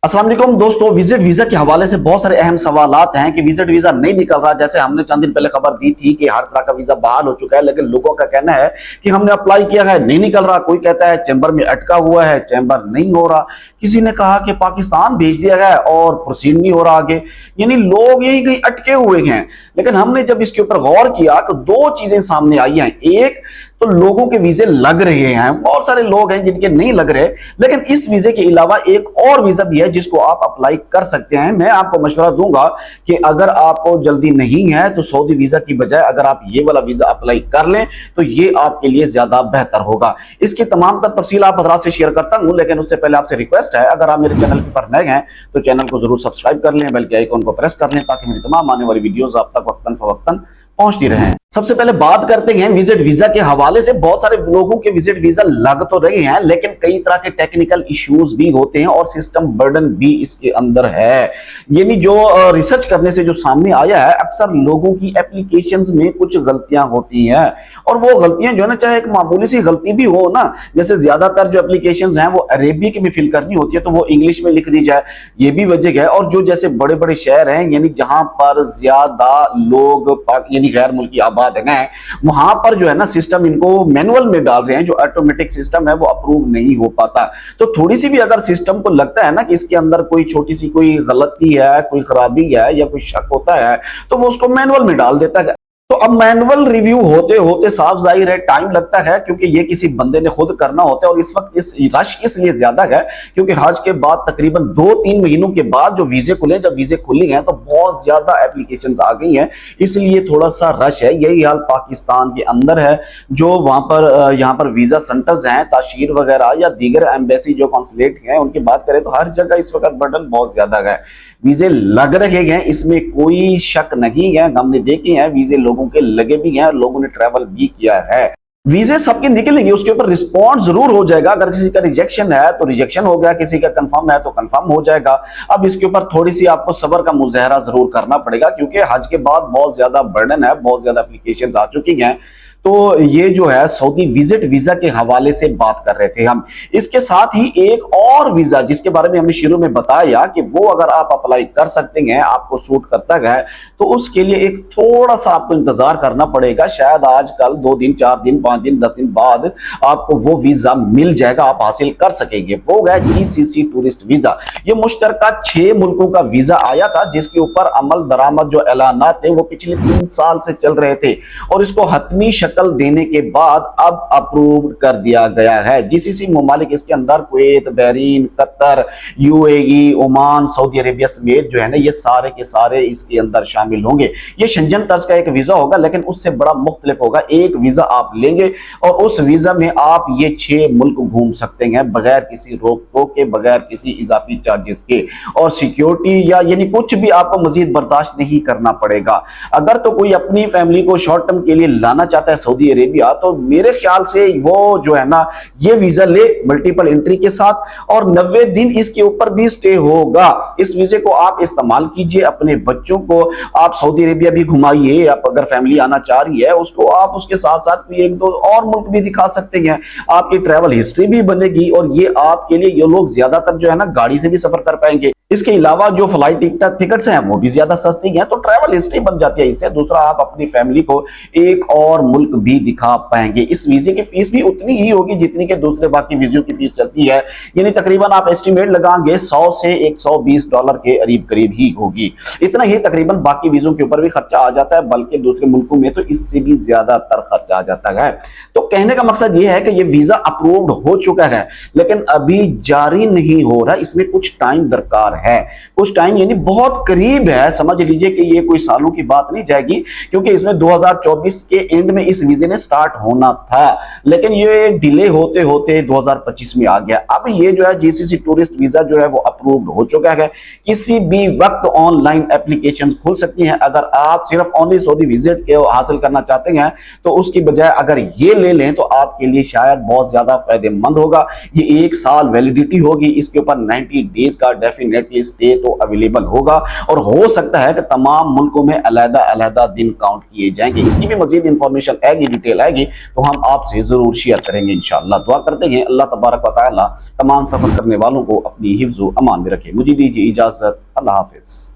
अस्सलाम वालेकुम दोस्तों, विजिट वीजा के हवाले से बहुत सारे अहम सवालात हैं कि विजिट वीजा नहीं निकल रहा। जैसे हमने चंद दिन पहले खबर दी थी कि हर तरह का वीजा बहाल हो चुका है, लेकिन लोगों का कहना है कि हमने अप्लाई किया है, नहीं निकल रहा। कोई कहता है चैम्बर में अटका हुआ है, चैम्बर नहीं हो रहा। किसी ने कहा कि पाकिस्तान भेज दिया गया और प्रोसीड नहीं हो रहा आगे, यानी लोग यही कहीं अटके हुए हैं। लेकिन हमने जब इसके ऊपर गौर किया तो दो चीजें सामने आई हैं। एक तो लोगों के वीजे लग रहे हैं, बहुत सारे लोग हैं जिनके नहीं लग रहे, लेकिन इस वीजे के अलावा एक और वीजा भी है जिसको आप अप्लाई कर सकते हैं। मैं आपको मशवरा दूंगा कि अगर आपको जल्दी नहीं है तो सऊदी वीजा की बजाय अगर आप ये वाला वीजा अप्लाई कर लें तो ये आपके लिए ज्यादा बेहतर होगा। इसकी तमाम तर तफसील आप हजरात से शेयर करता हूं, लेकिन उससे पहले आपसे रिक्वेस्ट है, अगर आप मेरे चैनल पर नए हैं तो चैनल को जरूर सब्सक्राइब कर लें, बेल के आइकन को प्रेस कर लें ताकि मेरी तमाम आने वाली वीडियोस आप तक वक्तन फवक्तन पहुंचती रहे। सबसे पहले बात करते हैं विजिट वीजा के हवाले से। बहुत सारे लोगों के विजिट वीजा लग तो रहे हैं, लेकिन कई तरह के टेक्निकल इश्यूज भी होते हैं और सिस्टम बर्डन भी इसके अंदर है। यानी जो रिसर्च करने से जो सामने आया है, अक्सर लोगों की एप्लीकेशंस में कुछ गलतियां होती हैं, और वो गलतियां जो है ना, चाहे एक मामूली सी गलती भी हो ना, जैसे ज्यादातर जो एप्लीकेशंस हैं वो अरेबिक में फिल करनी होती है तो वो इंग्लिश में लिख दी जाए, ये भी वजह है। और जो जैसे बड़े बड़े शहर हैं, यानी जहां पर ज्यादा लोग यानी गैर मुल्की आबाद है, वहां पर जो है ना सिस्टम इनको मैनुअल में डाल रहे हैं, जो ऑटोमेटिक सिस्टम है वो अप्रूव नहीं हो पाता। तो थोड़ी सी भी अगर सिस्टम को लगता है ना कि इसके अंदर कोई छोटी सी कोई गलती है, कोई खराबी है या कोई शक होता है, तो वो उसको मैनुअल में डाल देता है। तो अब मैनुअल रिव्यू होते होते साफ जाहिर है टाइम लगता है, क्योंकि ये किसी बंदे ने खुद करना होता है। और इस वक्त इस रश इसलिए ज्यादा है क्योंकि हज के बाद तकरीबन 2-3 महीनों के बाद जो वीजे खुले, जब वीजे खुली हैं तो बहुत ज्यादा एप्लीकेशंस आ गई हैं, इसलिए थोड़ा सा रश है। यही हाल पाकिस्तान के अंदर है। जो वहां पर यहाँ पर वीजा सेंटर्स हैं, ताशीर वगैरह या दीगर एम्बेसी जो कॉन्सुलेट हैं, उनकी बात करें तो हर जगह इस वक्त बर्डन बहुत ज्यादा है। वीजे लग रहे हैं, इसमें कोई शक नहीं है। हमने देखे हैं वीजे लोगों के लगे भी हैं, लोगों ने ट्रैवल भी किया है। वीजे सबके निकलेंगे, उसके ऊपर रिस्पॉन्स जरूर हो जाएगा। अगर किसी का रिजेक्शन है तो रिजेक्शन हो गया, किसी का कंफर्म है तो कंफर्म हो जाएगा। अब इसके ऊपर थोड़ी सी आपको सब्र का मुजाहरा जरूर करना पड़ेगा, क्योंकि हज के बाद बहुत ज्यादा बर्डन है, बहुत ज्यादा एप्लीकेशंस आ चुकी हैं। तो ये जो है सऊदी विजिट वीजा के हवाले से बात कर रहे थे हम। इसके साथ ही एक और वीजा जिसके बारे में हमने शुरू में बताया कि वो अगर आप अप्लाई कर सकते हैं, आपको सूट करता है, तो उसके लिए एक थोड़ा सा आपको इंतजार करना पड़ेगा। शायद आजकल 2 दिन 4 दिन 5 दिन 10 दिन बाद आपको वो वीजा मिल जाएगा, आप हासिल कर सकेंगे। वो है जीसीसी टूरिस्ट वीजा। ये मुश्तरका 6 मुल्कों का वीजा आया था, जिसके ऊपर अमल दरामद जो ऐलानात थे वो पिछले 3 साल से चल रहे थे, और इसको हतमी शक्ल देने के बाद अब अप्रूव कर दिया गया है। जीसीसी मुमालिक इसके अंदर Kuwait, Bahrain, Qatar, UAE, Oman, Saudi Arabia समेत जो है ना, ये सारे के सारे इसके अंदर शामिल होंगे। ये शंजन तर्ज का एक वीजा होगा, लेकिन उससे बड़ा मुख्तलिफ होगा। एक वीजा आप लेंगे और उस वीजा में आप ये 6 मुल्क घूम सकते हैं बगैर किसी रोक टोक के, बगैर किसी इजाफी चार्जेस के, और सिक्योरिटी या यानी कुछ भी आपको मजीद बर्दाश्त नहीं करना पड़ेगा। अगर तो कोई अपनी फैमिली को शॉर्ट टर्म के लिए लाना चाहता है सऊदी अरेबिया, तो मेरे ख्याल से वो जो है ना ये वीजा ले मल्टीपल एंट्री के साथ, और 90 दिन इसके ऊपर भी स्टे होगा। इस वीजे को आप इस्तेमाल कीजिए, अपने बच्चों को आप सऊदी अरेबिया भी घुमाइए। आप अगर फैमिली आना चाह रही है उसको आप उसके साथ साथ भी 1-2 और मुल्क भी दिखा सकते हैं। आपकी ट्रैवल हिस्ट्री भी बनेगी, और ये आपके लिए, ये लोग ज्यादातर जो है ना गाड़ी से भी सफर कर पाएंगे। इसके अलावा जो फ्लाइट टिकट्स हैं वो भी ज्यादा सस्ती हैं, तो ट्रैवल हिस्ट्री बन जाती है इससे। दूसरा, आप अपनी फैमिली को एक और मुल्क भी दिखा पाएंगे। इस वीजे की फीस भी उतनी ही होगी जितनी के दूसरे बाकी वीजों की फीस चलती है, यानी तकरीबन आप एस्टिमेट लगाएंगे 100 से 120 डॉलर के करीब करीब ही होगी। इतना ही तकरीबन बाकी वीजों के ऊपर भी खर्चा आ जाता है, बल्कि दूसरे मुल्कों में तो इससे भी ज्यादातर खर्चा आ जाता है। तो कहने का मकसद ये है कि ये वीजा अप्रूव्ड हो चुका है, लेकिन अभी जारी नहीं हो रहा। इसमें कुछ टाइम दरकार है, कुछ टाइम यानी बहुत करीब है। समझ लीजिए कि ये कोई सालों की बात नहीं जाएगी, क्योंकि इसमें 2024 के एंड में इस वीजे ने स्टार्ट होना था, लेकिन ये डिले होते होते 2025 में आ गया। अब ये जो है जीसीसी टूरिस्ट वीजा जो है वो अप्रूव्ड हो चुका है। किसी भी वक्त ऑनलाइन एप्लीकेशंस खुल सकती हैं। अगर आप सिर्फ ओनली सऊदी विजिट के हासिल करना चाहते हैं तो उसकी बजाय अगर ये ले लें तो आपके लिए शायद बहुत ज्यादा फायदेमंद होगा। ये 1 साल वैलिडिटी होगी, इसके ऊपर 90 डेज का डेफिनेट کے لیے اسٹے تو اویلیبل ہوگا اور ہو سکتا ہے کہ تمام ملکوں میں علیحدہ علیحدہ دن کاؤنٹ کیے جائیں گے. اس کی بھی مزید انفارمیشن آئے گی، ڈیٹیل آئے گی تو ہم آپ سے ضرور شیئر کریں گے انشاءاللہ. دعا کرتے ہیں اللہ تبارک و تعالی تمام سفر کرنے والوں کو اپنی حفظ و امان میں رکھے. مجھے دیجیے اجازت، اللہ حافظ.